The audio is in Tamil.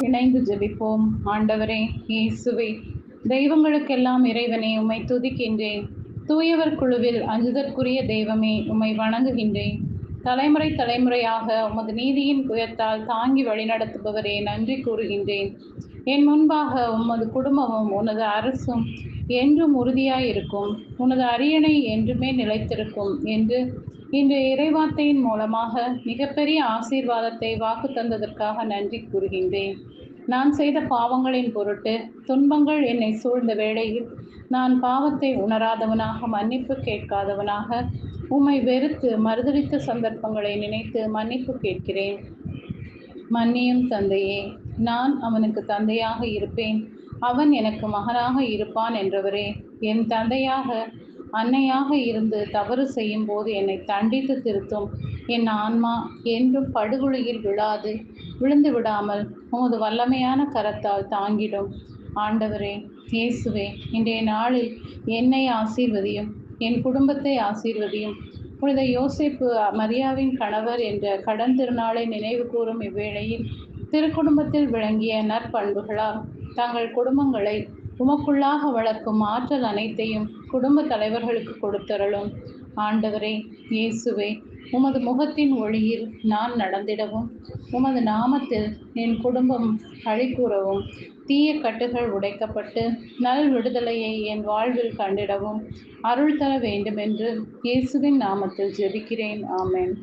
இணைந்து ஜெபிப்போம். ஆண்டவரே இயேசுவே, தெய்வங்களுக்கெல்லாம் இறைவனே, உம்மை துதிக்கின்றேன். தூயவர் குழுவில் அஞ்சுதற்குரிய தெய்வமே, உம்மை வணங்குகின்றேன். தலைமுறை தலைமுறையாக உமது நீதியின் புயத்தால் தாங்கி வழிநடத்துபவரே, நன்றி கூறுகின்றேன். என் முன்பாக உமது குடும்பமும் உனது அரசும் என்றும் உறுதியாயிருக்கும், உனது அரியணை என்றுமே நிலைத்திருக்கும் என்று இன்று இறைவார்த்தையின் மூலமாக மிகப்பெரிய ஆசீர்வாதத்தை வாக்கு தந்ததற்காக நன்றி கூறுகின்றேன். நான் செய்த பாவங்களின் பொருட்டு துன்பங்கள் என்னை சூழ்ந்த வேளையில் நான் பாவத்தை உணராதவனாக, மன்னிப்பு கேட்காதவனாக, உம்மை வெறுத்து மறுதலித்த சந்தர்ப்பங்களை நினைத்து மன்னிப்பு கேட்கிறேன். மன்னியும் தந்தையே, நான் அவனுக்கு தந்தையாக இருப்பேன், அவன் எனக்கு மகனாக இருப்பான் என்றவரே, என் தந்தையாக அன்னையாக இருந்து தவறு செய்யும் போது என்னை தண்டித்து திருத்தும் என் ஆன்மா என்றும் படுகொலியில் விழுந்து விடாமல் உமது வல்லமையான கரத்தால் தாங்கிடும். ஆண்டவரே இயேசுவே, இன்றைய நாளில் என்னை ஆசீர்வதியும், என் குடும்பத்தை ஆசீர்வதியும். புனித யோசேப்பு மரியாவின் கணவர் என்ற கடன் திருநாளை நினைவு கூறும் இவ்வேளையில் திருக்குடும்பத்தில் விளங்கிய நற்பண்புகளால் தங்கள் குடும்பங்களை உமக்குள்ளாக வளர்க்கும் ஆற்றல் அனைத்தையும் குடும்ப தலைவர்களுக்கு கொடுத்தருளும். ஆண்டவரே இயேசுவே, உமது முகத்தின் ஒளியில் நான் நடந்திடவும், உமது நாமத்தில் என் குடும்பம் களிகூறவும், தீய கட்டுகள் உடைக்கப்பட்டு நல் விடுதலையை என் வாழ்வில் கண்டிடவும் அருள் தர வேண்டுமென்று இயேசுவின் நாமத்தில் ஜெபிக்கிறேன். ஆமென்.